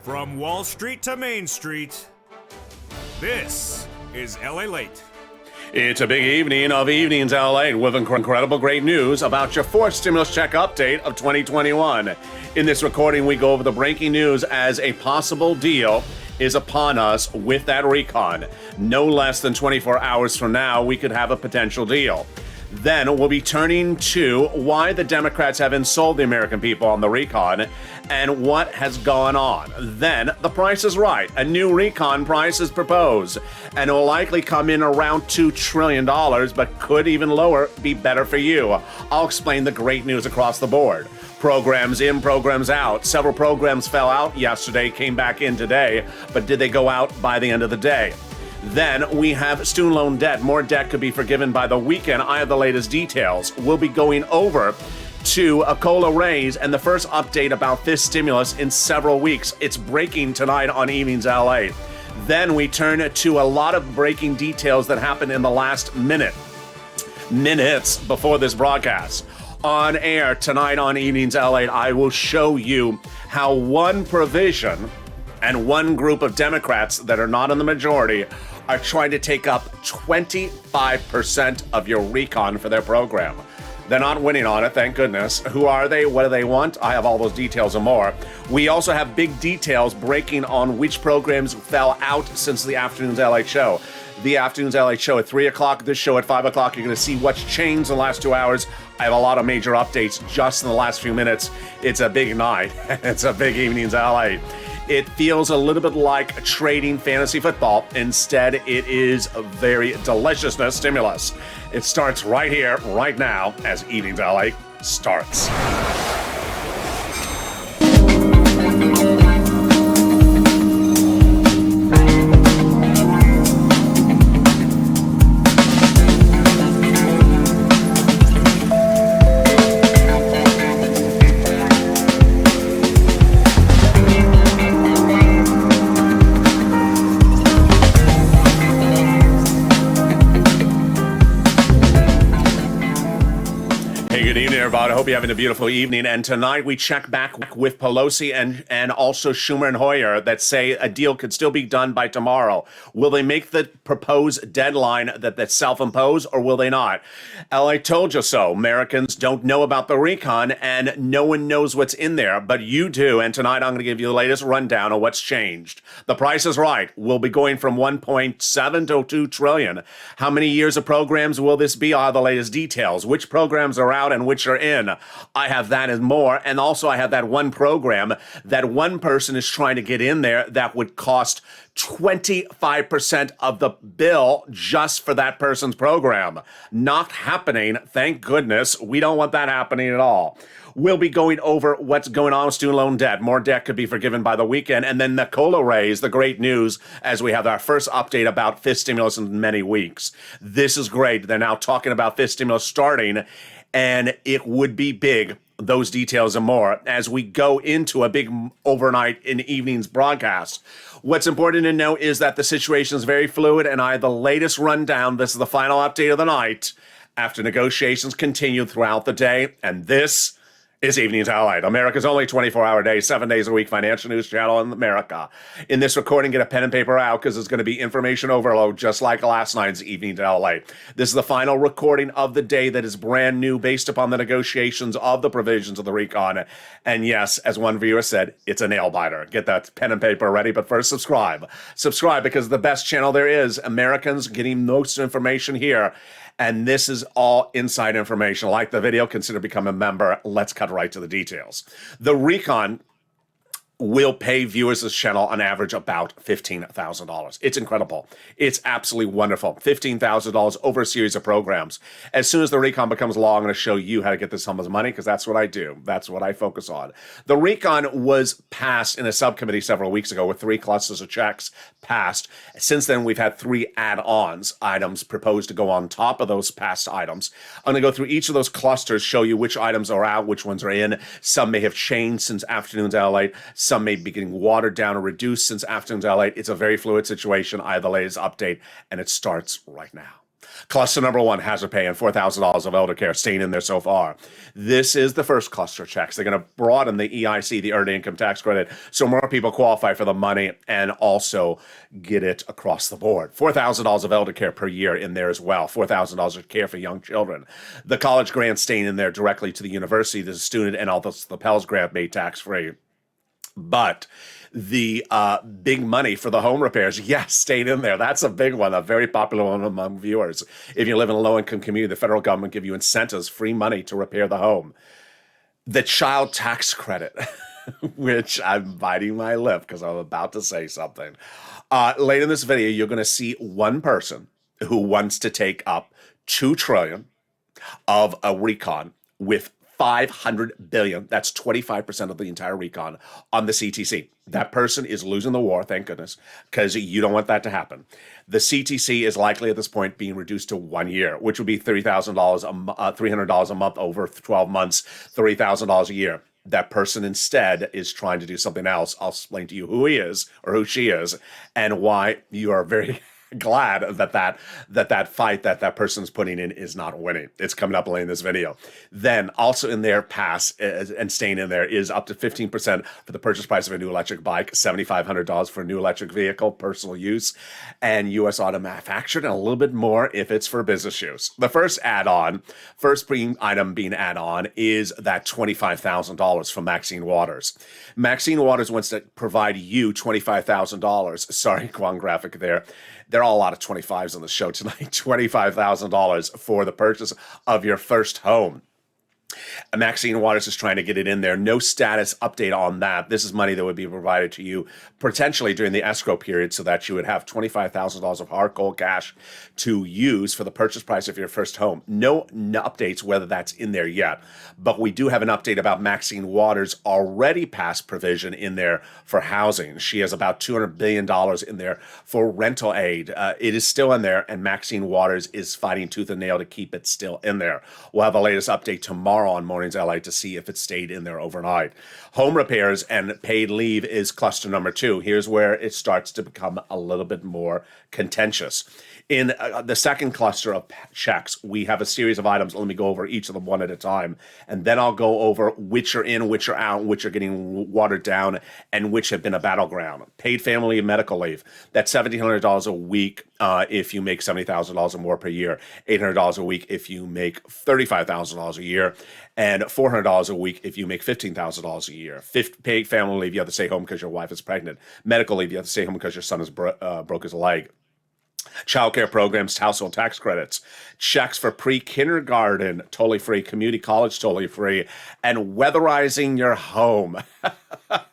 From Wall Street to Main Street, this is LALATE. It's a big evening of Evenings LA with incredible great news about your fourth stimulus check update of 2021. In this recording, we go over the breaking news as a possible deal is upon us with that recon. No less than 24 hours from now, we could have a potential deal. Then we'll be turning to why the Democrats haven't sold the American people on the recon and what has gone on. Then the price is right. A new recon price is proposed and it will likely come in around $2 trillion, but could even lower be better for you. I'll explain the great news across the board. Programs in, programs out. Several programs fell out yesterday, came back in today, but did they go out by the end of the day? Then we have student loan debt. More debt could be forgiven by the weekend. I have the latest details. We'll be going over to a COLA raise and the first update about this stimulus in several weeks. It's breaking tonight on Evenings LA. Then we turn to a lot of breaking details that happened in the last minutes before this broadcast. On air tonight on Evenings LA, I will show you how one provision and one group of Democrats that are not in the majority are trying to take up 25% of your recon for their program. They're not winning on it, thank goodness. Who are they? What do they want? I have all those details and more. We also have big details breaking on which programs fell out since the Afternoons LA show. The Afternoons LA show at 3 o'clock, this show at 5 o'clock. You're going to see what's changed in the last 2 hours. I have a lot of major updates just in the last few minutes. It's a big night. It's a big Evenings LA. It feels a little bit like trading fantasy football. Instead, it is a very deliciousness stimulus. It starts right here, right now, as Evenings LA starts. I hope you're having a beautiful evening. And tonight we check back with Pelosi and also Schumer and Hoyer that say a deal could still be done by tomorrow. Will they make the proposed deadline that's self-imposed or will they not? LA told you so. Americans don't know about the recon and no one knows what's in there, but you do. And tonight I'm going to give you the latest rundown of what's changed. The price is right. We'll be going from 1.7 to 2 trillion. How many years of programs will this be? Are the latest details. Which programs are out and which are in? I have that and more. And also I have that one program that one person is trying to get in there that would cost 25% of the bill just for that person's program. Not happening. Thank goodness. We don't want that happening at all. We'll be going over what's going on with student loan debt. More debt could be forgiven by the weekend. And then the COLA raise, the great news, as we have our first update about fifth stimulus in many weeks. This is great. They're now talking about fifth stimulus starting, and it would be big. Those details and more as we go into a big overnight in evening's broadcast. What's important to know is that the situation is very fluid, and I have the latest rundown. This is the final update of the night after negotiations continue throughout the day, and this is Evenings LA, America's only 24-hour day, 7 days a week financial news channel in America. In this recording, get a pen and paper out because it's going to be information overload just like last night's Evenings LA. This is the final recording of the day that is brand new based upon the negotiations of the provisions of the recon. And yes, as one viewer said, it's a nail biter. Get that pen and paper ready, but first subscribe. Subscribe because the best channel there is. Americans getting most information here. And this is all inside information. Like the video, consider becoming a member. Let's cut right to the details. The recon will pay viewers this channel on average about $15,000. It's incredible. It's absolutely wonderful. $15,000 over a series of programs. As soon as the recon becomes law, I'm going to show you how to get this sum of money because that's what I do. That's what I focus on. The recon was passed in a subcommittee several weeks ago with 3 clusters of checks passed. Since then, we've had 3 add-ons items proposed to go on top of those passed items. I'm going to go through each of those clusters, show you which items are out, which ones are in. Some may have changed since Afternoons LA. Some may be getting watered down or reduced since Afternoons LA. It's a very fluid situation. I have the latest update, and it starts right now. Cluster number one, hazard pay and $4,000 of elder care staying in there so far. This is the first cluster checks. They're going to broaden the EIC, the Earned Income Tax Credit, so more people qualify for the money and also get it across the board. $4,000 of elder care per year in there as well. $4,000 of care for young children. The college grant staying in there directly to the university, the student, and also the Pell's grant made tax-free. But the big money for the home repairs, yes, stayed in there. That's a big one, a very popular one among viewers. If you live in a low-income community, the federal government give you incentives, free money to repair the home. The child tax credit, which I'm biting my lip because I'm about to say something. Later in this video, you're going to see one person who wants to take up $2 trillion of a recon with 500 billion, that's 25% of the entire recon on the CTC. That person is losing the war, thank goodness, because you don't want that to happen. The CTC is likely at this point being reduced to 1 year, which would be $300 a month over 12 months, $3,000 a year. That person instead is trying to do something else. I'll explain to you who he is or who she is and why you are very glad that fight that person's putting in is not winning. It's coming up later in this video. Then also in their pass and staying in there is up to 15% for the purchase price of a new electric bike, $7,500 for a new electric vehicle, personal use, and U.S. auto manufactured, and a little bit more if it's for business use. The first item being add-on is that $25,000 from Maxine Waters. Maxine Waters wants to provide you $25,000. Sorry, Quan graphic there. There are a lot of 25s on the show tonight. $25,000 for the purchase of your first home. Maxine Waters is trying to get it in there. No status update on that. This is money that would be provided to you potentially during the escrow period so that you would have $25,000 of hard cold cash to use for the purchase price of your first home. No updates whether that's in there yet, but we do have an update about Maxine Waters' already passed provision in there for housing. She has about $200 billion in there for rental aid. It is still in there, and Maxine Waters is fighting tooth and nail to keep it still in there. We'll have the latest update tomorrow on Mornings LA to see if it stayed in there overnight. Home repairs and paid leave is cluster number 2. Here's where it starts to become a little bit more contentious. In the second cluster of checks, we have a series of items. Let me go over each of them one at a time, and then I'll go over which are in, which are out, which are getting watered down, and which have been a battleground. Paid family and medical leave. That's $1,700 a week if you make $70,000 or more per year, $800 a week if you make $35,000 a year, and $400 a week if you make $15,000 a year. Paid family leave, you have to stay home because your wife is pregnant. Medical leave, you have to stay home because your son has broke his leg. Childcare programs, household tax credits, checks for pre-kindergarten, totally free, community college, totally free, and weatherizing your home.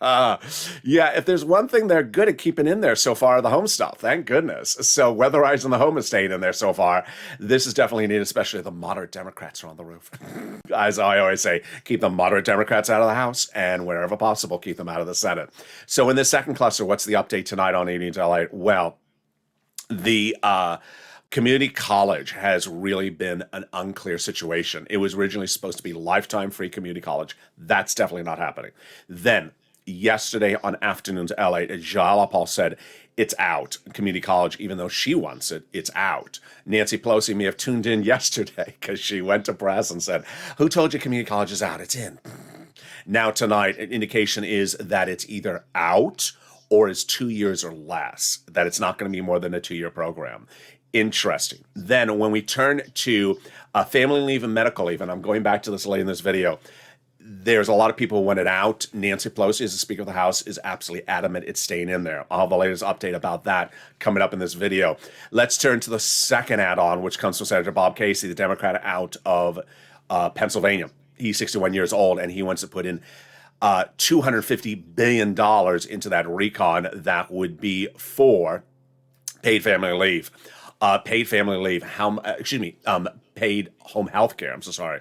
Yeah, if there's one thing they're good at keeping in there so far, the home stuff, thank goodness. So weatherizing the home is staying in there so far. This is definitely needed, especially the moderate Democrats are on the roof. As I always say, keep the moderate Democrats out of the House, and wherever possible, keep them out of the Senate. So in this second cluster, what's the update tonight on Evenings LA? Well, the community college has really been an unclear situation. It was originally supposed to be lifetime free community college. That's definitely not happening. Then yesterday on Afternoons LA, Jalapal said it's out. Community college, even though she wants it, it's out. Nancy Pelosi may have tuned in yesterday because she went to press and said, "Who told you community college is out? It's in." Now tonight, an indication is that it's either out or is 2 years or less, that it's not going to be more than a 2-year program. Interesting. Then when we turn to family leave and medical leave, and I'm going back to this later in this video, there's a lot of people who want it out. Nancy Pelosi, as the Speaker of the House, is absolutely adamant it's staying in there. I'll have the latest update about that coming up in this video. Let's turn to the second add-on, which comes from Senator Bob Casey, the Democrat out of Pennsylvania. He's 61 years old, and he wants to put in $250 billion into that recon that would be for paid family leave. Paid family leave, paid home health care. I'm so sorry.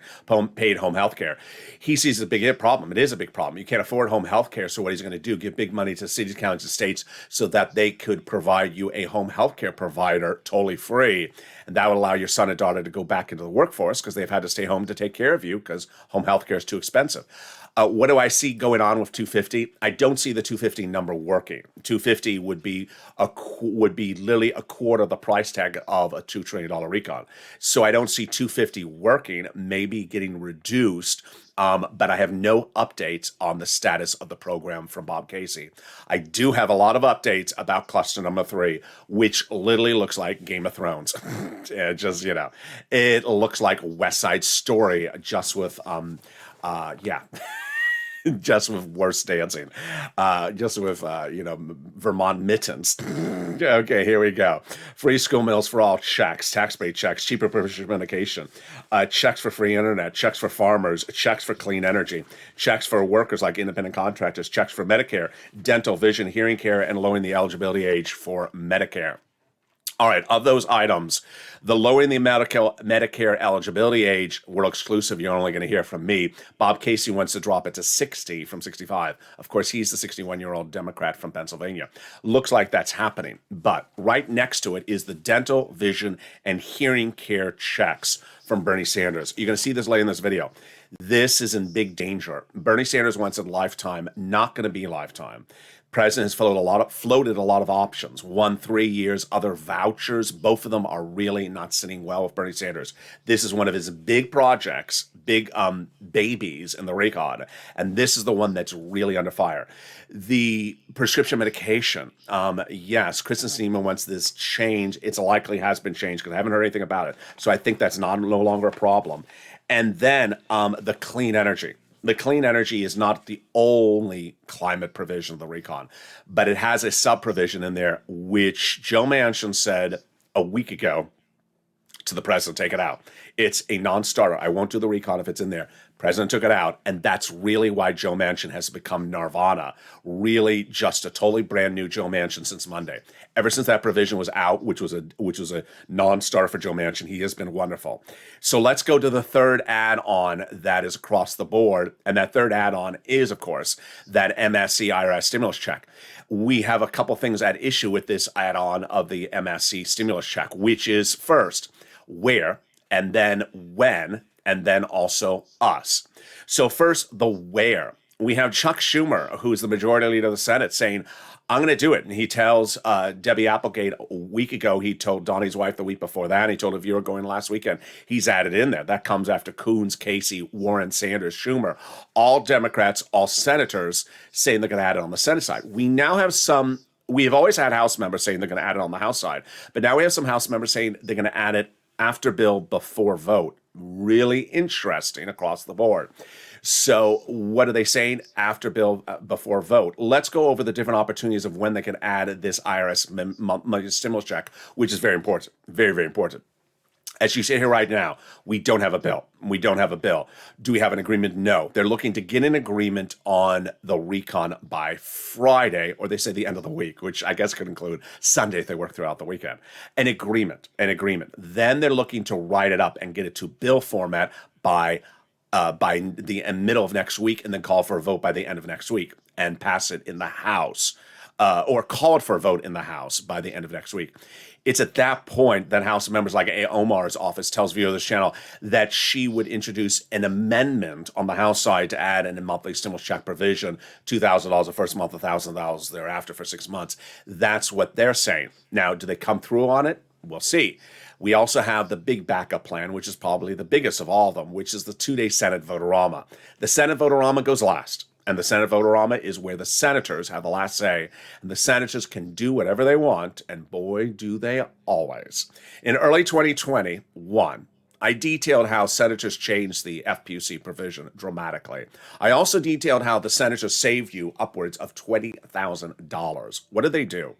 Paid home health care. He sees a big problem. It is a big problem. You can't afford home health care, so what he's going to do, give big money to cities, counties, and states so that they could provide you a home health care provider totally free. And that would allow your son and daughter to go back into the workforce because they've had to stay home to take care of you because home health care is too expensive. What do I see going on with 250? I don't see the 250 number working. 250 would be literally a quarter of the price tag of a $2 trillion recon. So I don't see 250 working, maybe getting reduced. But I have no updates on the status of the program from Bob Casey. I do have a lot of updates about cluster number 3, which literally looks like Game of Thrones. It looks like West Side Story, just with, just with worse dancing, just with, Vermont mittens. Okay, here we go. Free school meals for all, checks, tax paid checks, cheaper prescription medication, checks for free internet, checks for farmers, checks for clean energy, checks for workers like independent contractors, checks for Medicare, dental, vision, hearing care, and lowering the eligibility age for Medicare. All right, of those items, the lowering the Medicare eligibility age, world exclusive, you're only going to hear from me. Bob Casey wants to drop it to 60 from 65. Of course, he's the 61-year-old Democrat from Pennsylvania. Looks like that's happening. But right next to it is the dental, vision, and hearing care checks from Bernie Sanders. You're going to see this later in this video. This is in big danger. Bernie Sanders wants a lifetime, not going to be lifetime. President has floated a lot of options. 1, 3 years, other vouchers. Both of them are really not sitting well with Bernie Sanders. This is one of his big projects, big babies in the recon, and this is the one that's really under fire. The prescription medication, yes, Kristen Sinema wants this change. It's likely has been changed because I haven't heard anything about it. So I think that's no longer a problem. And then the clean energy. The clean energy is not the only climate provision of the recon, but it has a sub-provision in there, which Joe Manchin said a week ago to the president, take it out. It's a non-starter. I won't do the recon if it's in there. President took it out, and that's really why Joe Manchin has become nirvana. Really just a totally brand new Joe Manchin since Monday. Ever since that provision was out, which was a non-starter for Joe Manchin, he has been wonderful. So let's go to the third add-on that is across the board, and that third add-on is, of course, that MSC IRS stimulus check. We have a couple things at issue with this add-on of the MSC stimulus check, which is first, where, and then when, and then also us. So first, the where. We have Chuck Schumer, who's the majority leader of the Senate, saying, I'm going to do it. And he tells Debbie Applegate a week ago, he told Donnie's wife the week before that, and he told a viewer going last weekend, he's added in there. That comes after Coons, Casey, Warren, Sanders, Schumer, all Democrats, all senators saying they're going to add it on the Senate side. We have always had House members saying they're going to add it on the House side, but now we have some House members saying they're going to add it after bill, before vote. Really interesting across the board. So what are they saying? After bill, before vote. Let's go over the different opportunities of when they can add this IRS stimulus check, which is very important. Very, very important. As you sit here right now, we don't have a bill. Do we have an agreement? No. They're looking to get an agreement on the recon by Friday, or they say the end of the week, which I guess could include Sunday if they work throughout the weekend. An agreement. Then they're looking to write it up and get it to bill format by the middle of next week, and then call for a vote by the end of next week and pass it in the House. Or call it for a vote in the House by the end of next week. It's at that point that House members like A. Omar's office tells viewers of this channel that she would introduce an amendment on the House side to add in a monthly stimulus check provision, $2,000 the first month, $1,000 thereafter for 6 months. That's what they're saying. Now, do they come through on it? We'll see. We also have the big backup plan, which is probably the biggest of all of them, which is the 2-day Senate vote-a-rama. The Senate vote-a-rama goes last. And the Senate vote-a-rama is where the senators have the last say. And the senators can do whatever they want, and boy, do they always. In early 2021, I detailed how senators changed the FPUC provision dramatically. I also detailed how the senators saved you upwards of $20,000. What did they do?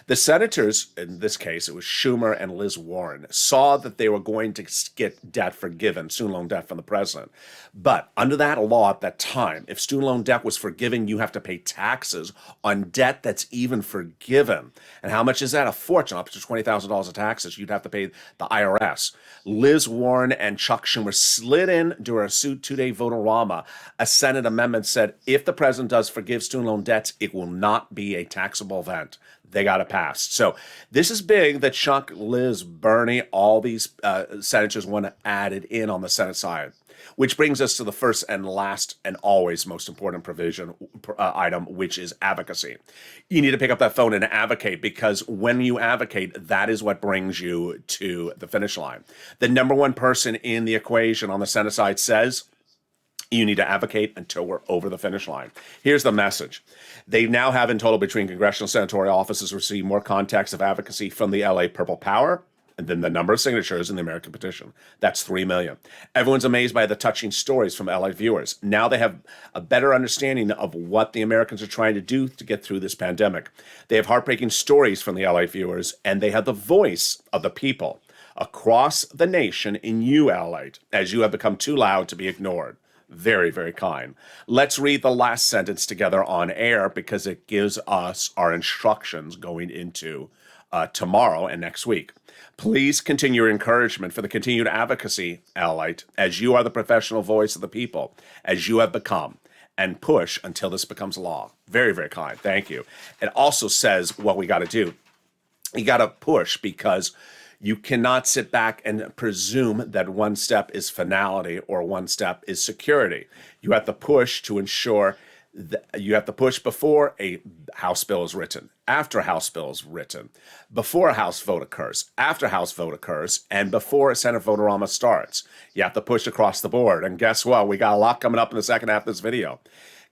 The senators, in this case, it was Schumer and Liz Warren, saw that they were going to get debt forgiven, student loan debt from the president. But under that law at that time, if student loan debt was forgiven, you have to pay taxes on debt that's even forgiven. And how much is that? A fortune, up to $20,000 of taxes you'd have to pay the IRS. Liz Warren and Chuck Schumer slid in during a 2-day vote-a-rama. A Senate amendment said if the president does forgive student loan debts, it will not be a taxable event. They got it passed. So this is big that Chuck, Liz, Bernie, all these senators want to add it in on the Senate side. Which brings us to the first and last and always most important item, which is advocacy. You need to pick up that phone and advocate, because when you advocate, that is what brings you to the finish line. The number one person in the equation on the Senate side says, you need to advocate until we're over the finish line. Here's the message. They now have in total between congressional senatorial offices received more contacts of advocacy from the LA Purple Power than the number of signatures in the American petition. That's 3 million. Everyone's amazed by the touching stories from LA viewers. Now they have a better understanding of what the Americans are trying to do to get through this pandemic. They have heartbreaking stories from the LA viewers, and they have the voice of the people across the nation in you, LA, as you have become too loud to be ignored. Very, very kind. Let's read the last sentence together on air, because it gives us our instructions going into tomorrow and next week. Please continue your encouragement for the continued advocacy, LALATE, as you are the professional voice of the people, as you have become, and push until this becomes law. Very, very kind. Thank you. It also says what we got to do. You got to push, because you cannot sit back and presume that one step is finality or one step is security. You have to push to ensure that you have to push before a House bill is written, after a House bill is written, before a House vote occurs, after a House vote occurs, and before a Senate vote-a-rama starts. You have to push across the board. And guess what? We got a lot coming up in the second half of this video.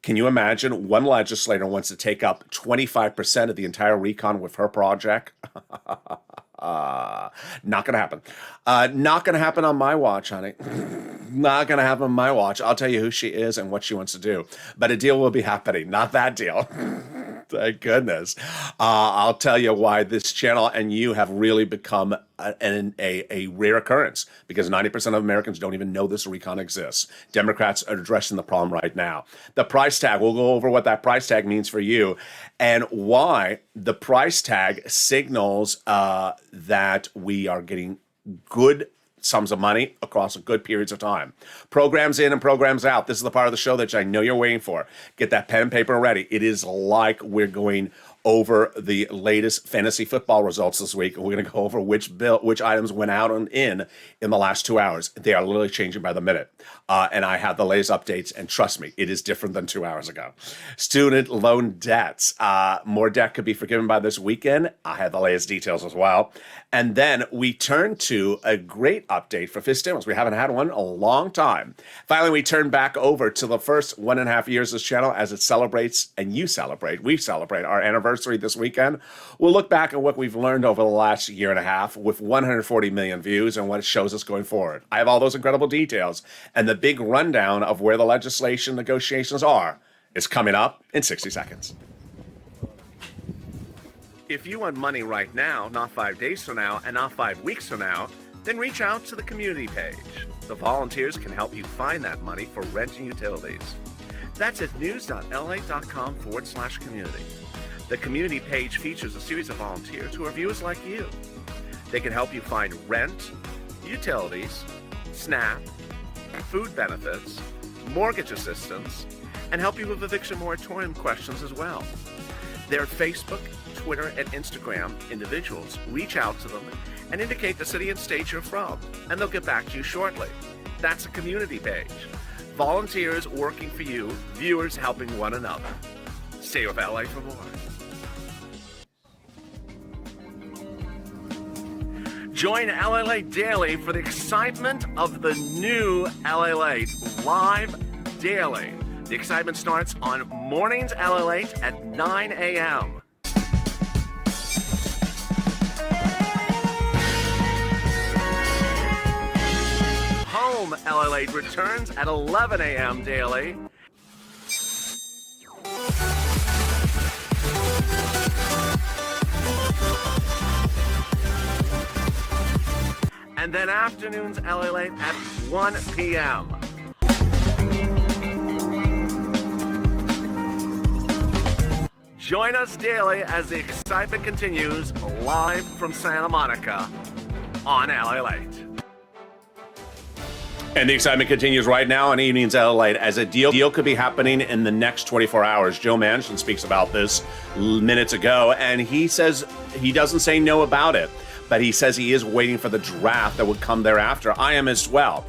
Can you imagine one legislator wants to take up 25% of the entire recon with her project? Not going to happen. Not going to happen on my watch, honey. Not going to happen on my watch. I'll tell you who she is and what she wants to do. But a deal will be happening. Not that deal. Thank goodness. I'll tell you why this channel and you have really become a rare occurrence, because 90% of Americans don't even know this recon exists. Democrats are addressing the problem right now. The price tag, we'll go over what that price tag means for you and why the price tag signals that we are getting good sums of money across good periods of time. Programs in and programs out. This is the part of the show that I know you're waiting for. Get that pen and paper ready. It is like we're going over the latest fantasy football results this week. We're going to go over which items went out and in the last 2 hours. They are literally changing by the minute. And I have the latest updates, and trust me, it is different than 2 hours ago. Student loan debts. More debt could be forgiven by this weekend. I have the latest details as well. And then we turn to a great update for fifth stimulus. We haven't had one in a long time. Finally, we turn back over to the first 1.5 years of this channel as it celebrates, and you celebrate, we celebrate our anniversary this weekend. We'll look back at what we've learned over the last year and a half with 140 million views and what it shows us going forward. I have all those incredible details, and the big rundown of where the legislation negotiations are is coming up in 60 seconds. If you want money right now, not 5 days from now, and not 5 weeks from now, then reach out to the community page. The volunteers can help you find that money for rent and utilities. That's at news.la.com/community. The community page features a series of volunteers who are viewers like you. They can help you find rent, utilities, SNAP, food benefits, mortgage assistance, and help you with eviction moratorium questions as well. Their Facebook, Twitter, and Instagram individuals reach out to them and indicate the city and state you're from, and they'll get back to you shortly. That's a community page. Volunteers working for you, viewers helping one another. Stay with LA for more. Join LALATE daily for the excitement of the new LALATE live daily. The excitement starts on mornings LALATE at 9 a.m. Home LALATE returns at 11 a.m. daily. And then afternoons LALATE at 1 p.m. Join us daily as the excitement continues live from Santa Monica on LALATE. And the excitement continues right now on Evenings LALATE as a deal could be happening in the next 24 hours. Joe Manchin speaks about this minutes ago, and he says he doesn't say no about it, but he says he is waiting for the draft that would come thereafter. I am as well.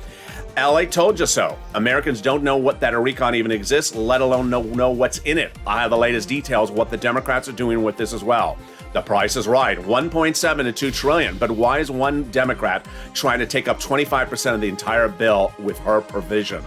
LA told you so. Americans don't know that a recon even exists, let alone know what's in it. I have the latest details, what the Democrats are doing with this as well. The price is right, 1.7 to 2 trillion. But why is one Democrat trying to take up 25% of the entire bill with her provision?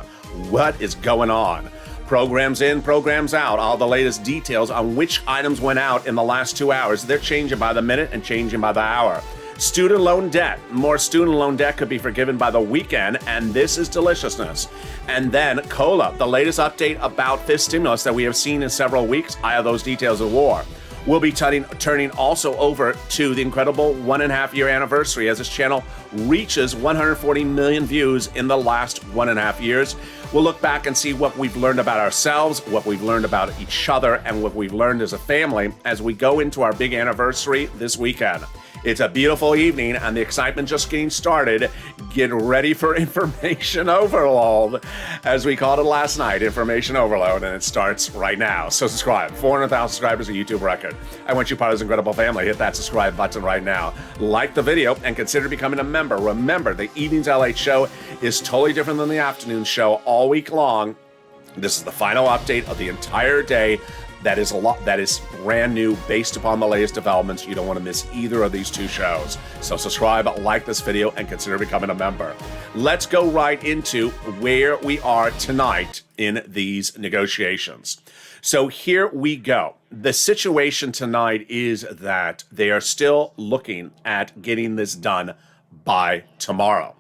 What is going on? Programs in, programs out. All the latest details on which items went out in the last 2 hours. They're changing by the minute and changing by the hour. Student loan debt. More student loan debt could be forgiven by the weekend, and this is deliciousness. And then COLA, the latest update about this stimulus that we have seen in several weeks. I have those details of war. We'll be turning also over to the incredible 1.5-year anniversary as this channel reaches 140 million views in the last 1.5 years. We'll look back and see what we've learned about ourselves, what we've learned about each other, and what we've learned as a family as we go into our big anniversary this weekend. It's a beautiful evening and the excitement just getting started. Get ready for information overload, as we called it last night, information overload, and it starts right now. So subscribe. 400,000 subscribers, a YouTube record. I want you part of this incredible family. Hit that subscribe button right now. Like the video and consider becoming a member. Remember, the evening's LATE show is totally different than the afternoon show all week long. This is the final update of the entire day. That is brand new, based upon the latest developments. You don't want to miss either of these two shows. So subscribe, like this video, and consider becoming a member. Let's go right into where we are tonight in these negotiations. So here we go. The situation tonight is that they are still looking at getting this done by tomorrow.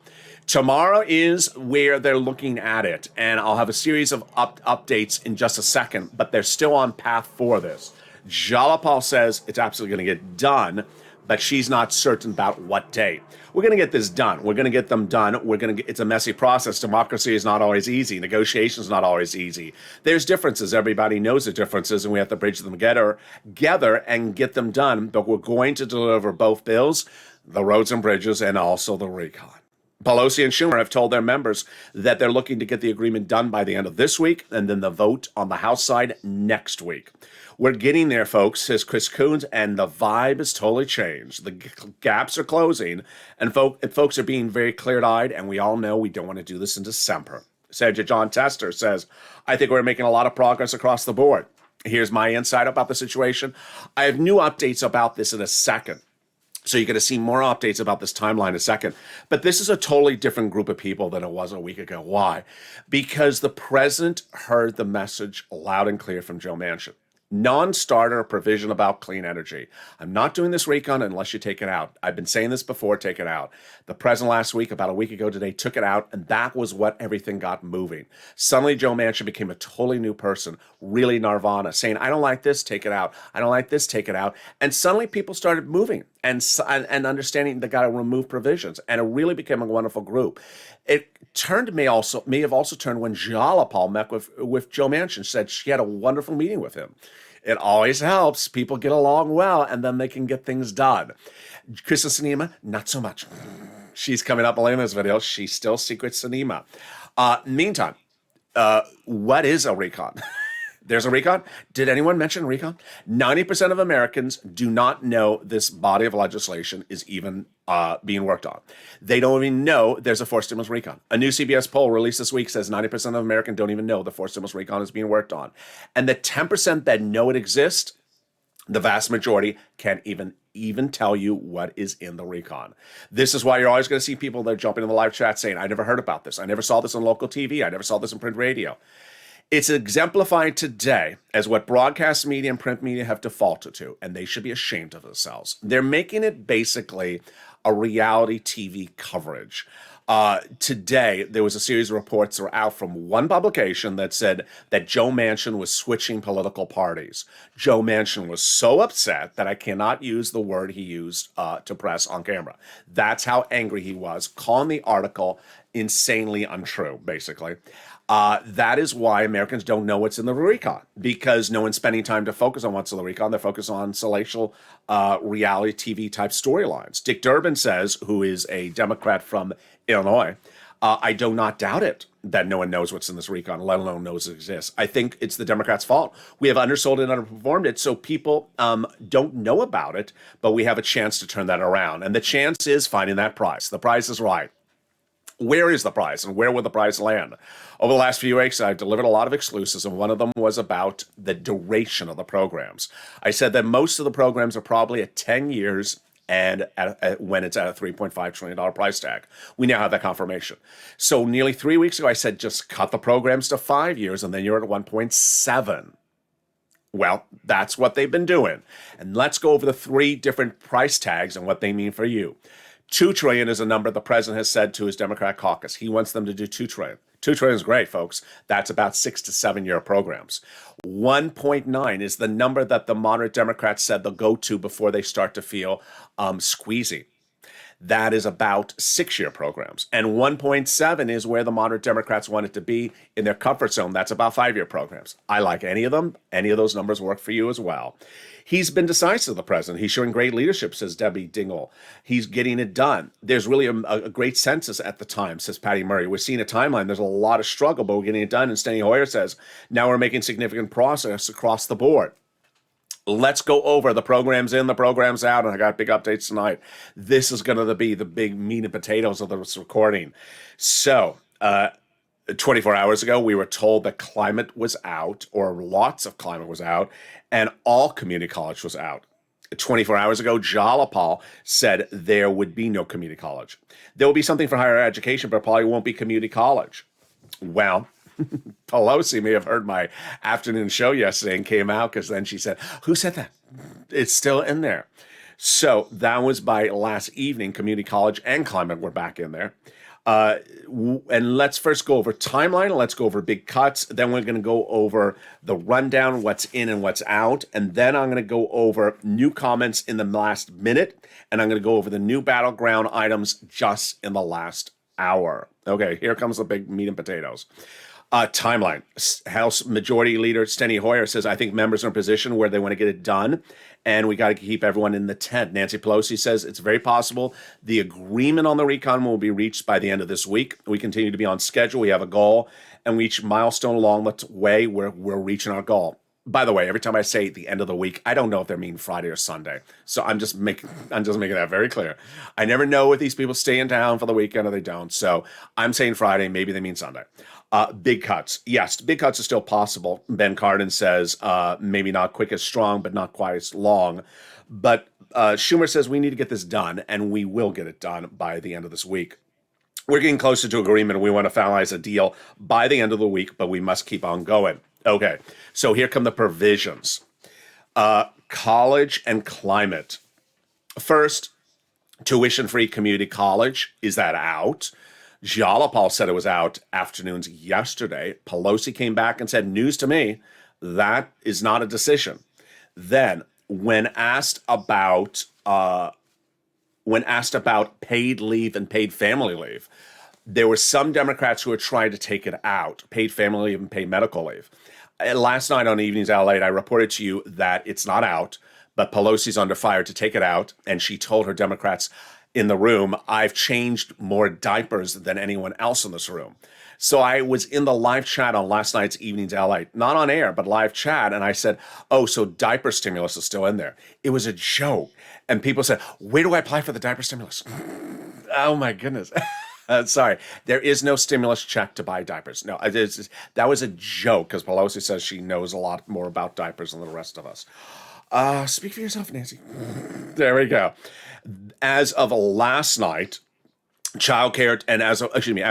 Tomorrow is where they're looking at it, and I'll have a series of updates in just a second, but they're still on path for this. Jalapal says it's absolutely going to get done, but she's not certain about what date. We're going to get this done. We're going to get them done. It's a messy process. Democracy is not always easy. Negotiation is not always easy. There's differences. Everybody knows the differences, and we have to bridge them together and get them done, but we're going to deliver both bills, the roads and bridges, and also the recon. Pelosi and Schumer have told their members that they're looking to get the agreement done by the end of this week, and then the vote on the House side next week. We're getting there, folks, says Chris Coons, and the vibe has totally changed. The gaps are closing, and folks are being very clear-eyed, and we all know we don't want to do this in December. Senator John Tester says, I think we're making a lot of progress across the board. Here's my insight about the situation. I have new updates about this in a second. So you're going to see more updates about this timeline in a second. But this is a totally different group of people than it was a week ago. Why? Because the president heard the message loud and clear from Joe Manchin. Non-starter provision about clean energy. I'm not doing this recon unless you take it out. I've been saying this before, take it out. The president last week, about a week ago today, took it out, and that was what everything got moving. Suddenly, Joe Manchin became a totally new person, really nirvana, saying, I don't like this, take it out. I don't like this, take it out. And suddenly people started moving and understanding they got to remove provisions, and it really became a wonderful group. It may have also turned when Jalapal met with Joe Manchin, said she had a wonderful meeting with him. It always helps. People get along well, and then they can get things done. Kristen Sinema, not so much. She's coming up later in this video. She's still Secret Sinema. Meantime, what is a recon? There's a recon. Did anyone mention recon? 90% of Americans do not know this body of legislation is even being worked on. They don't even know there's a forced stimulus recon. A new CBS poll released this week says 90% of Americans don't even know the forced stimulus recon is being worked on. And the 10% that know it exists, the vast majority can't even tell you what is in the recon. This is why you're always going to see people that are jumping in the live chat saying, I never heard about this. I never saw this on local TV. I never saw this in print radio. It's exemplified today as what broadcast media and print media have defaulted to, and they should be ashamed of themselves. They're making it basically a reality TV coverage. Today, there was a series of reports that were out from one publication that said that Joe Manchin was switching political parties. Joe Manchin was so upset that I cannot use the word he used to press on camera. That's how angry he was, calling the article insanely untrue, basically. That is why Americans don't know what's in the recon, because no one's spending time to focus on what's in the recon. They're focused on salacious reality TV type storylines. Dick Durbin says, who is a Democrat from Illinois, I do not doubt it that no one knows what's in this recon, let alone knows it exists. I think it's the Democrats' fault. We have undersold and underperformed it, so people don't know about it, but we have a chance to turn that around. And the chance is finding that price. The price is right. Where is the price and where will the price land? Over the last few weeks, I've delivered a lot of exclusives, and one of them was about the duration of the programs. I said that most of the programs are probably at 10 years and when it's at a $3.5 trillion price tag. We now have that confirmation. So nearly 3 weeks ago, I said, just cut the programs to 5 years, and then you're at 1.7. Well, that's what they've been doing. And let's go over the 3 different price tags and what they mean for you. $2 trillion is a number the president has said to his Democrat caucus. He wants them to do $2 trillion. $2 trillion is great, folks. That's about 6 to 7 year programs. 1.9 is the number that the moderate Democrats said they'll go to before they start to feel squeezy. That is about 6 year programs. And 1.7 is where the moderate Democrats want it to be in their comfort zone. That's about 5 year programs. I like any of them. Any of those numbers work for you as well. He's been decisive, the president. He's showing great leadership, says Debbie Dingell. He's getting it done. There's really a great census at the time, says Patty Murray. We're seeing a timeline. There's a lot of struggle, but we're getting it done. And Steny Hoyer says, now we're making significant progress across the board. Let's go over the programs in, the programs out, and I got big updates tonight. This is going to be the big meat and potatoes of this recording. So, 24 hours ago, we were told that climate was out, or lots of climate was out, and all community college was out. 24 hours ago, Jalapal said there would be no community college. There will be something for higher education, but probably won't be community college. Well, Pelosi may have heard my afternoon show yesterday and came out because then she said, who said that? It's still in there. So that was by last evening. Community college and climate were back in there. And let's first go over timeline. Let's go over big cuts. Then we're going to go over the rundown, what's in and what's out. And then I'm going to go over new comments in the last minute. And I'm going to go over the new battleground items just in the last hour. Okay, here comes the big meat and potatoes. Timeline. House Majority Leader Steny Hoyer says, I think members are in a position where they want to get it done, and we got to keep everyone in the tent. Nancy Pelosi says it's very possible the agreement on the recon will be reached by the end of this week. We continue to be on schedule. We have a goal, and we each milestone along the way where we're reaching our goal. By the way, every time I say the end of the week, I don't know if they mean Friday or Sunday. So I'm just making that very clear. I never know if these people stay in town for the weekend or they don't. So I'm saying Friday, maybe they mean Sunday. Big cuts. Yes, big cuts are still possible. Ben Cardin says maybe not quick as strong, but not quite as long. But Schumer says we need to get this done, and we will get it done by the end of this week. We're getting closer to agreement, and we want to finalize a deal by the end of the week, but we must keep on going. Okay, so here come the provisions. College and climate. First, tuition-free community college. Is that out? Jalapal said it was out afternoons yesterday. Pelosi came back and said, news to me, that is not a decision. Then, when asked about paid leave and paid family leave, there were some Democrats who were trying to take it out, paid family leave and paid medical leave. Last night on Evenings LALATE, I reported to you that it's not out, but Pelosi's under fire to take it out, and she told her Democrats in the room, I've changed more diapers than anyone else in this room. So I was in the live chat on last night's Evenings LALATE, not on air, but live chat, and I said, oh, so diaper stimulus is still in there. It was a joke. And people said, where do I apply for the diaper stimulus? Oh, my goodness. Sorry, there is no stimulus check to buy diapers. No, that was a joke because Pelosi says she knows a lot more about diapers than the rest of us. Speak for yourself, Nancy. There we go. As of last night, childcare, and as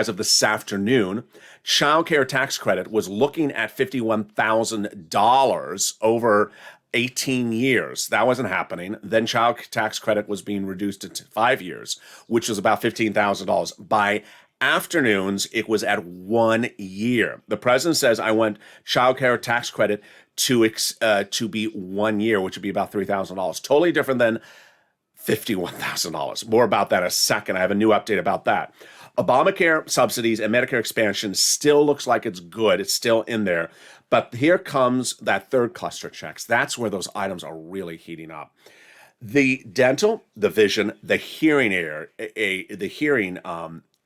of this afternoon, childcare tax credit was looking at $51,000 over 18 years. That wasn't happening. Then child tax credit was being reduced to 5 years, which was about $15,000. By afternoons, it was at 1 year. The president says, I want child care tax credit to be 1 year, which would be about $3,000. Totally different than $51,000. More about that in a second. I have a new update about that. Obamacare subsidies and Medicare expansion still looks like it's good. It's still in there. But here comes that third cluster checks. That's where those items are really heating up. The dental, the vision, the hearing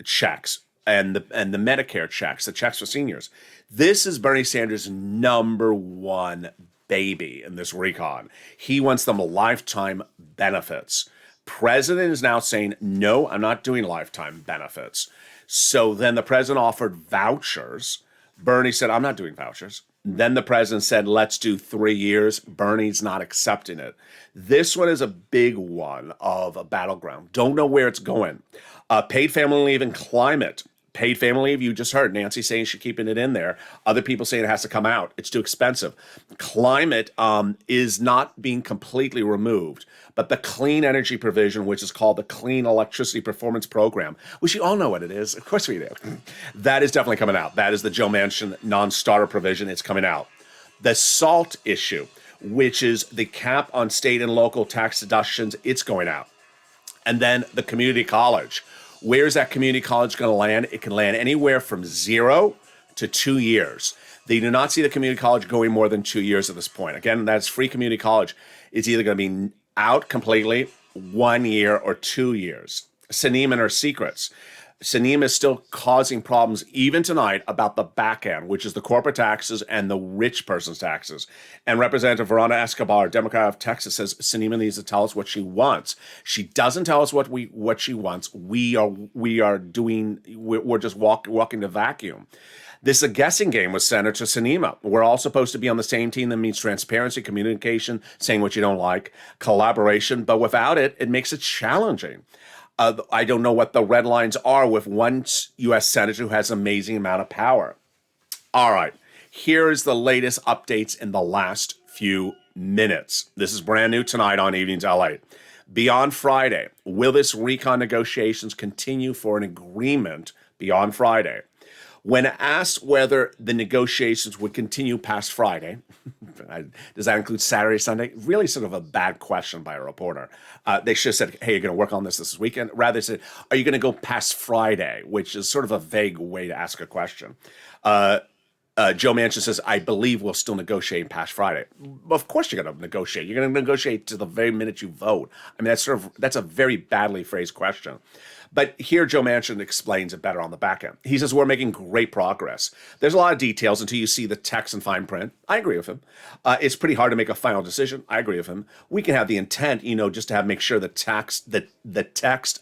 checks, and the Medicare checks, the checks for seniors. This is Bernie Sanders' number one baby in this recon. He wants them lifetime benefits. President is now saying, no, I'm not doing lifetime benefits. So then the president offered vouchers. Bernie said, I'm not doing vouchers. Then the president said, let's do 3 years. Bernie's not accepting it. This one is a big one of a battleground. Don't know where it's going. Paid family leave and climate. Paid family leave, you just heard Nancy saying she's keeping it in there. Other people saying it has to come out. It's too expensive. Climate is not being completely removed, but the clean energy provision, which is called the Clean Electricity Performance Program, which you all know what it is. Of course we do. That is definitely coming out. That is the Joe Manchin non-starter provision. It's coming out. The SALT issue, which is the cap on state and local tax deductions, it's going out. And then the community college. Where's that community college going to land? It can land anywhere from 0 to 2 years. They do not see the community college going more than 2 years at this point. Again, that's free community college. It's either going to be out completely, 1 year, or 2 years. Sinema and her secrets. Sinema is still causing problems even tonight about the back end, which is the corporate taxes and the rich person's taxes. And Representative Verona Escobar, Democrat of Texas, says Sinema needs to tell us what she wants. She doesn't tell us what she wants. We're just walking the vacuum. This is a guessing game with Senator Sinema. We're all supposed to be on the same team. That means transparency, communication, saying what you don't like, collaboration. But without it, it makes it challenging. I don't know what the red lines are with one U.S. senator who has an amazing amount of power. All right, here's the latest updates in the last few minutes. This is brand new tonight on Evenings LA. Beyond Friday, will this recon negotiations continue for an agreement beyond Friday? When asked whether the negotiations would continue past Friday, does that include Saturday, Sunday? Really sort of a bad question by a reporter. They should have said, hey, you're going to work on this weekend. Rather, they said, are you going to go past Friday? Which is sort of a vague way to ask a question. Joe Manchin says, I believe we'll still negotiate past Friday. Of course you're going to negotiate. You're going to negotiate to the very minute you vote. I mean, that's a very badly phrased question. But here Joe Manchin explains it better on the back end. He says, we're making great progress. There's a lot of details until you see the text and fine print. I agree with him. It's pretty hard to make a final decision. I agree with him. We can have the intent, just to make sure the text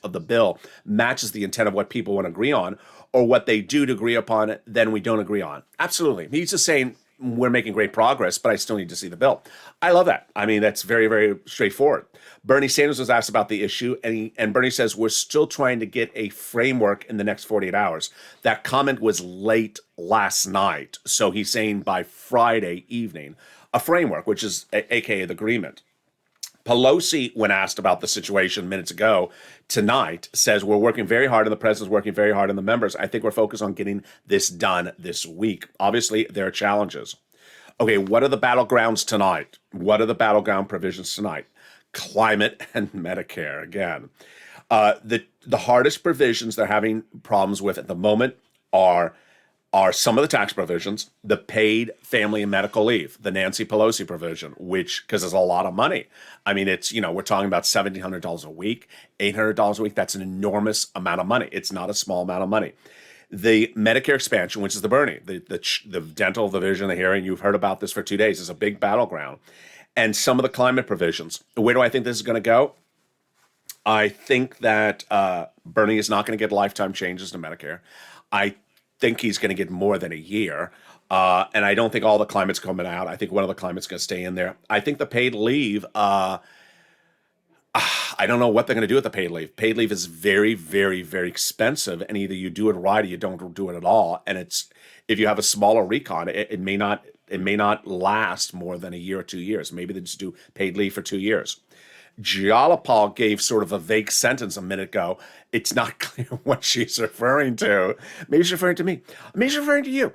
of the bill matches the intent of what people want to agree on, or what they do to agree upon it, then we don't agree on. Absolutely. He's just saying, we're making great progress, but I still need to see the bill. I love that. I mean, that's very, very straightforward. Bernie Sanders was asked about the issue, and Bernie says, we're still trying to get a framework in the next 48 hours. That comment was late last night. So he's saying by Friday evening, a framework, which is AKA the agreement. Pelosi, when asked about the situation minutes ago, tonight, says we're working very hard and the president's working very hard and the members. I think we're focused on getting this done this week. Obviously, there are challenges. Okay, what are the battlegrounds tonight? What are the battleground provisions tonight? Climate and Medicare, again. The hardest provisions they're having problems with at the moment are some of the tax provisions, the paid family and medical leave, the Nancy Pelosi provision, which, because there's a lot of money. I mean, it's, we're talking about $1,700 a week, $800 a week. That's an enormous amount of money. It's not a small amount of money. The Medicare expansion, which is the Bernie, the dental, the vision, the hearing, you've heard about this for 2 days, is a big battleground. And some of the climate provisions. Where do I think this is going to go? I think that Bernie is not going to get lifetime changes to Medicare. I think he's going to get more than a year. And I don't think all the climate's coming out. I think one of the climate's going to stay in there. I think the paid leave, I don't know what they're going to do with the paid leave. Paid leave is very, very, very expensive. And either you do it right or you don't do it at all. And if you have a smaller recon, it may not last more than a year or 2 years. Maybe they just do paid leave for 2 years. Jayapal gave sort of a vague sentence a minute ago. It's not clear what she's referring to. Maybe she's referring to me. Maybe she's referring to you.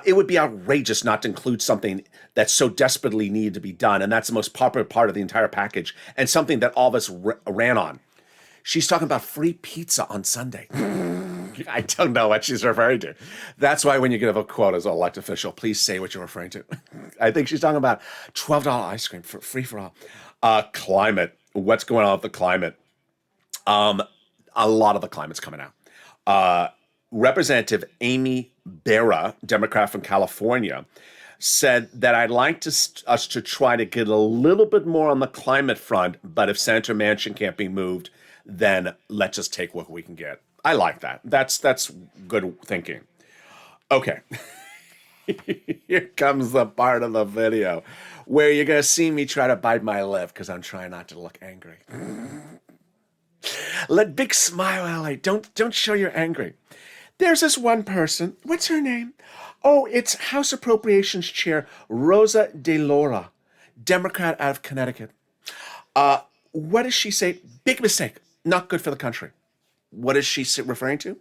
It would be outrageous not to include something that's so desperately needed to be done, and that's the most popular part of the entire package, and something that all of us ran on. She's talking about free pizza on Sunday. I don't know what she's referring to. That's why when you give a quote as an elected official, please say what you're referring to. I think she's talking about $12 ice cream for free for all. Climate. What's going on with the climate? A lot of the climate's coming out. Representative Amy Berra, Democrat from California, said that I'd like us to try to get a little bit more on the climate front, but if Senator Manchin can't be moved, then let's just take what we can get. I like that. That's good thinking. Okay. Here comes the part of the video where you're going to see me try to bite my lip because I'm trying not to look angry. Let big smile, LA. Don't show you're angry. There's this one person. What's her name? Oh, it's House Appropriations Chair Rosa DeLauro, Democrat out of Connecticut. What does she say? Big mistake. Not good for the country. What is she referring to?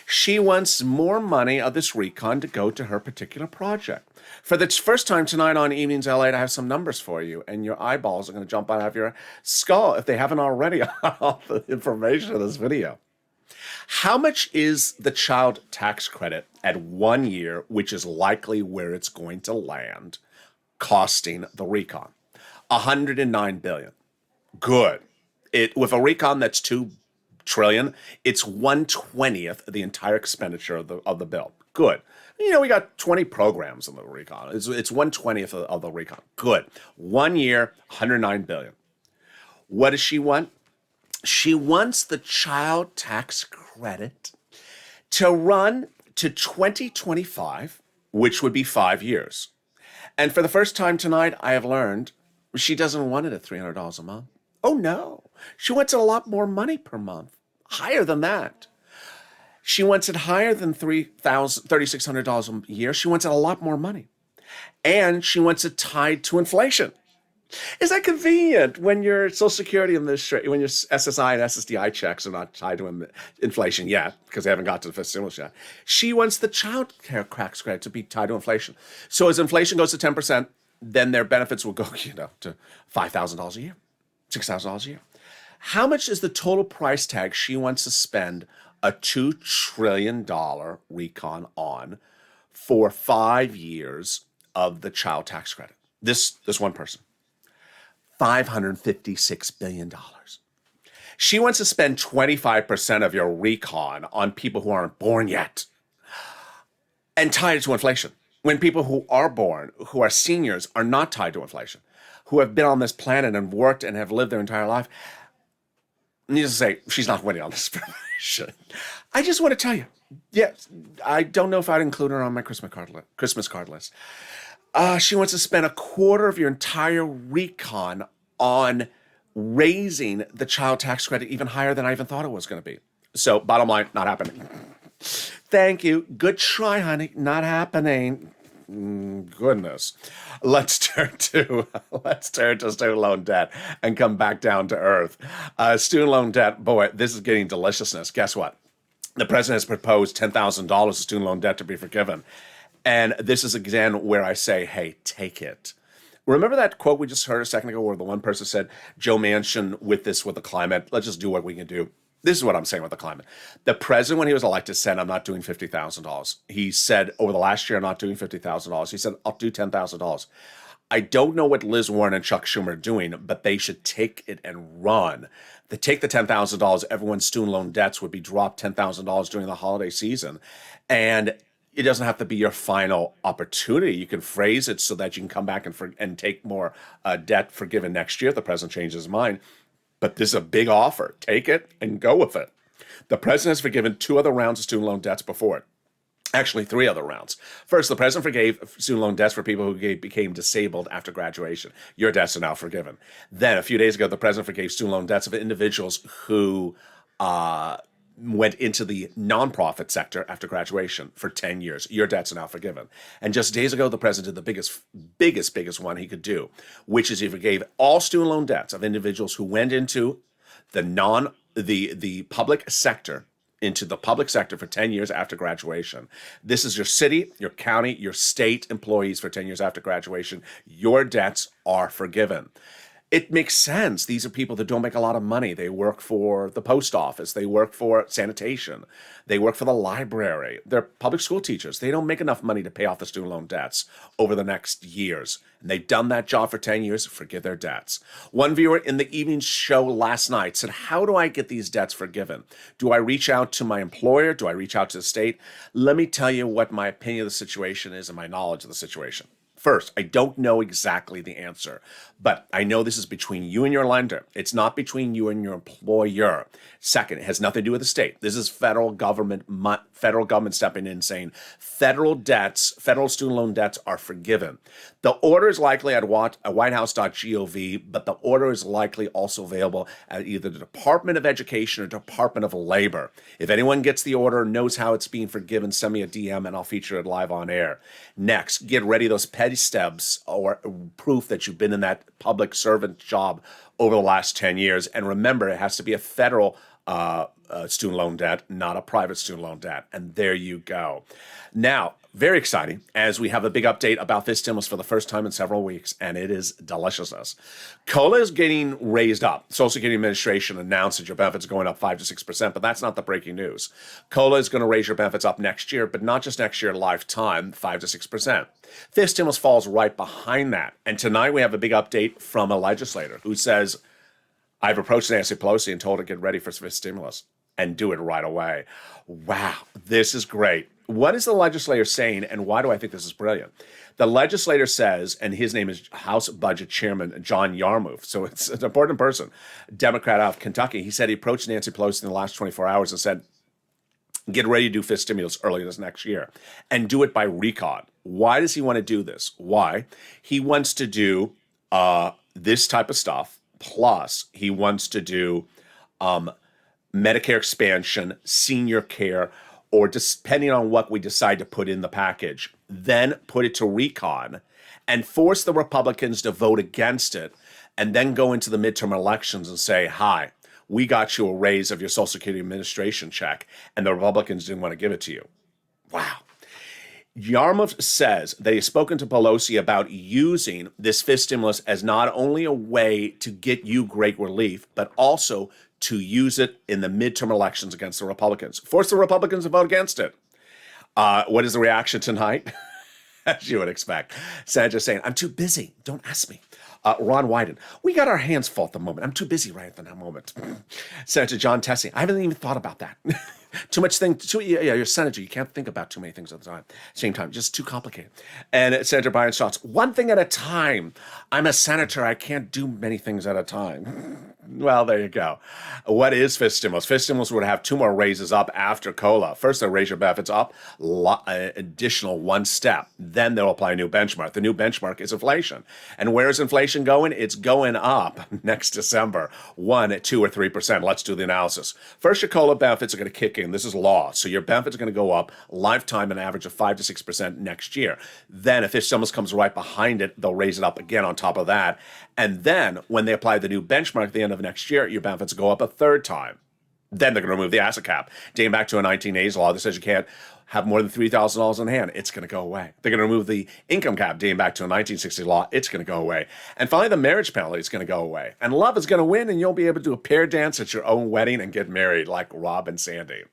She wants more money of this recon to go to her particular project. For the first time tonight on Evenings LA, I have some numbers for you, and your eyeballs are going to jump out of your skull if they haven't already on all the information of this video. How much is the child tax credit at 1 year, which is likely where it's going to land, costing the recon? $109 billion. Good. With a recon that's $2 trillion, it's 1/20th of the entire expenditure of the bill. Good. You know, we got 20 programs in the recon. It's 1/20th of the recon. Good. 1 year, $109 billion. What does she want? She wants the child tax credit to run to 2025, which would be 5 years. And for the first time tonight, I have learned she doesn't want it at $300 a month. Oh, no. She wants a lot more money per month, higher than that. She wants it higher than $3,600 a year. She wants it a lot more money. And she wants it tied to inflation. Is that convenient when your Social Security and when your SSI and SSDI checks are not tied to inflation yet, because they haven't got to the fifth stimulus yet? She wants the child care tax credit to be tied to inflation. So as inflation goes to 10%, then their benefits will go, to $5,000 a year. $6,000 a year. How much is the total price tag she wants to spend a $2 trillion recon on for 5 years of the child tax credit? This one person. $556 billion. She wants to spend 25% of your recon on people who aren't born yet and tie it to inflation. When people who are born, who are seniors, are not tied to inflation, who have been on this planet and worked and have lived their entire life. Needless to say, she's not winning on this information. I just want to tell you, yes, I don't know if I'd include her on my Christmas card list. She wants to spend a quarter of your entire recon on raising the child tax credit even higher than I even thought it was going to be. So, bottom line, not happening. Thank you. Good try, honey. Not happening. Goodness. Let's turn to student loan debt and come back down to earth. Student loan debt, boy, this is getting deliciousness. Guess what? The president has proposed $10,000 of student loan debt to be forgiven. And this is again where I say, hey, take it. Remember that quote we just heard a second ago where the one person said, Joe Manchin, with the climate, let's just do what we can do. This is what I'm saying with the climate. The president, when he was elected, said, I'm not doing $50,000. He said, over the last year, I'm not doing $50,000. He said, I'll do $10,000. I don't know what Liz Warren and Chuck Schumer are doing, but they should take it and run. They take the $10,000, everyone's student loan debts would be dropped $10,000 during the holiday season. And it doesn't have to be your final opportunity. You can phrase it so that you can come back and take more debt forgiven next year if the president changes his mind. But this is a big offer. Take it and go with it. The president has forgiven 2 other rounds of student loan debts before it. Actually, 3 other rounds. First, the president forgave student loan debts for people who became disabled after graduation. Your debts are now forgiven. Then, a few days ago, the president forgave student loan debts of individuals who went into the nonprofit sector after graduation for 10 years. Your debts are now forgiven. And just days ago, the president did the biggest one he could do, which is he forgave all student loan debts of individuals who went into the public sector, for 10 years after graduation. This is your city, your county, your state employees for 10 years after graduation. Your debts are forgiven. It makes sense. These are people that don't make a lot of money. They work for the post office. They work for sanitation. They work for the library. They're public school teachers. They don't make enough money to pay off the student loan debts over the next years. And they've done that job for 10 years. Forgive their debts. One viewer in the evening show last night said, how do I get these debts forgiven? Do I reach out to my employer? Do I reach out to the state? Let me tell you what my opinion of the situation is and my knowledge of the situation. First, I don't know exactly the answer, but I know this is between you and your lender. It's not between you and your employer. Second, it has nothing to do with the state. This is federal government stepping in saying federal student loan debts are forgiven. The order is likely at whitehouse.gov, but the order is likely also available at either the Department of Education or Department of Labor. If anyone gets the order, knows how it's being forgiven, send me a DM and I'll feature it live on air. Next, get ready those petty stubs or proof that you've been in that public servant job over the last 10 years. And remember, it has to be a federal student loan debt, not a private student loan debt. And there you go. Now, very exciting, as we have a big update about this stimulus for the first time in several weeks, and it is deliciousness. COLA is getting raised up. Social Security Administration announced that your benefits are going up 5 to 6%, but that's not the breaking news. COLA is going to raise your benefits up next year, but not just next year, lifetime, 5 to 6%. Fifth stimulus falls right behind that. And tonight we have a big update from a legislator who says, I've approached Nancy Pelosi and told her to get ready for fifth stimulus and do it right away. Wow, this is great. What is the legislator saying, and why do I think this is brilliant? The legislator says, and his name is House Budget Chairman John Yarmuth, so it's an important person, Democrat out of Kentucky. He said he approached Nancy Pelosi in the last 24 hours and said, get ready to do fifth stimulus early this next year and do it by recon. Why does he want to do this? Why? He wants to do this type of stuff, plus he wants to do Medicare expansion, senior care, or depending on what we decide to put in the package, then put it to recon and force the Republicans to vote against it, and then go into the midterm elections and say, hi, we got you a raise of your Social Security Administration check, and the Republicans didn't want to give it to you. Wow. Yarmuth says that he's spoken to Pelosi about using this fifth stimulus as not only a way to get you great relief, but also to use it in the midterm elections against the Republicans. Force the Republicans to vote against it. What is the reaction tonight? As you would expect. Senator saying, I'm too busy. Don't ask me. Ron Wyden, we got our hands full at the moment. I'm too busy right at the moment. Senator John Tessie, I haven't even thought about that. Too much thing. You're a senator. You can't think about too many things at the same time. Just too complicated. And Senator Brian Stotts, one thing at a time. I'm a senator. I can't do many things at a time. Well, there you go. What is fifth stimulus? Fifth stimulus would have two more raises up after COLA. First, they'll raise your benefits up, additional one step. Then they'll apply a new benchmark. The new benchmark is inflation. And where is inflation going? It's going up next December, 1, 2, or 3%. Let's do the analysis. First, your COLA benefits are going to kick in. This is law. So your benefits are going to go up lifetime an average of 5 to 6% next year. Then if fifth stimulus comes right behind it, they'll raise it up again on top of that. And then when they apply the new benchmark at the end of next year, your benefits go up a third time. Then they're going to remove the asset cap. Dating back to a 1980s law that says you can't have more than $3,000 in hand. It's going to go away. They're going to remove the income cap dating back to a 1960s law. It's going to go away. And finally, the marriage penalty is going to go away. And love is going to win, and you'll be able to do a pair dance at your own wedding and get married like Rob and Sandy.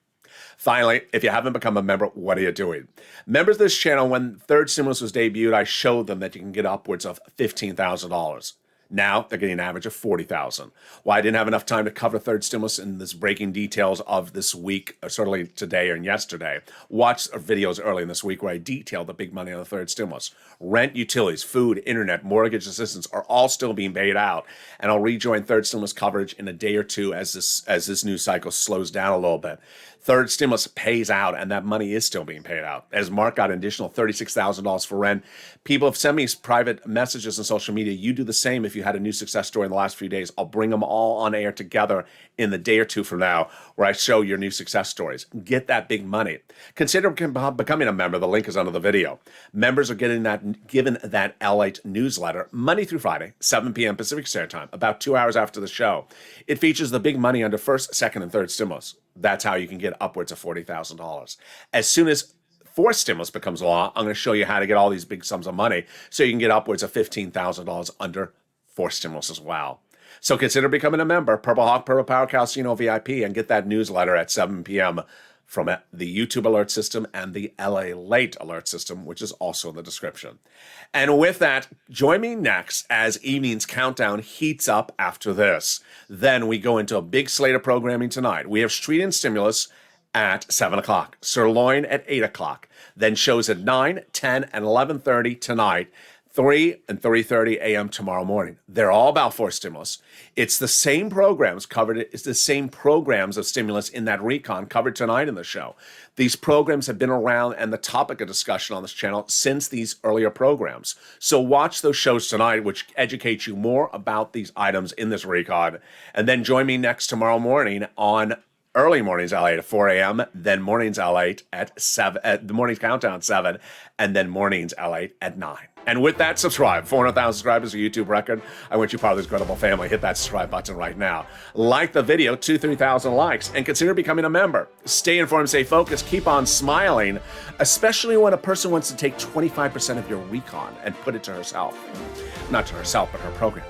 Finally, if you haven't become a member, what are you doing? Members of this channel, when third stimulus was debuted, I showed them that you can get upwards of $15,000. Now they're getting an average of $40,000. Well, I didn't have enough time to cover third stimulus in this breaking details of this week, or certainly today and yesterday. Watch our videos early in this week where I detailed the big money on the third stimulus. Rent, utilities, food, internet, mortgage assistance are all still being paid out. And I'll rejoin third stimulus coverage in a day or two as this news cycle slows down a little bit. Third stimulus pays out, and that money is still being paid out. As Mark got an additional $36,000 for rent, people have sent me private messages on social media. You do the same if you had a new success story in the last few days. I'll bring them all on air together in the day or two from now where I show your new success stories. Get that big money. Consider becoming a member. The link is under the video. Members are given that LALATE newsletter Monday through Friday, 7 p.m. Pacific Standard Time, about 2 hours after the show. It features the big money under first, second, and third stimulus. That's how you can get upwards of $40,000. As soon as fourth stimulus becomes law, I'm going to show you how to get all these big sums of money so you can get upwards of $15,000 under fourth stimulus as well. So consider becoming a member, Purple Hawk, Purple Power Calcino VIP, and get that newsletter at 7 p.m. from the YouTube alert system and the LALATE alert system, which is also in the description. And with that, join me next as evening's countdown heats up after this. Then we go into a big slate of programming tonight. We have Street and Stimulus at 7 o'clock, Sirloin at 8 o'clock, then shows at 9, 10, and 11:30 tonight. 3 and 3:30 a.m. tomorrow morning. They're all about force stimulus. It's the same programs covered. It's the same programs of stimulus in that recon covered tonight in the show. These programs have been around and the topic of discussion on this channel since these earlier programs. So watch those shows tonight, which educate you more about these items in this recon. And then join me next tomorrow morning on early mornings LATE at 4 a.m., then mornings LATE at 7, the mornings countdown at 7, and then mornings LATE at 9. And with that, subscribe. 400,000 subscribers, a YouTube record. I want you part of this incredible family. Hit that subscribe button right now. Like the video, 3,000 likes, and consider becoming a member. Stay informed, stay focused, keep on smiling, especially when a person wants to take 25% of your recon and put it to herself. Not to herself, but her program.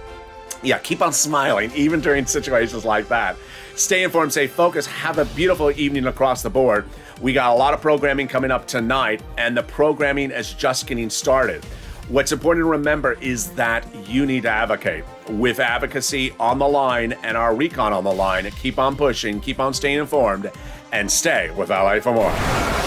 Yeah, keep on smiling, even during situations like that. Stay informed, stay focused. Have a beautiful evening across the board. We got a lot of programming coming up tonight, and the programming is just getting started. What's important to remember is that you need to advocate. With advocacy on the line and our recon on the line, keep on pushing, keep on staying informed, and stay with LA for more.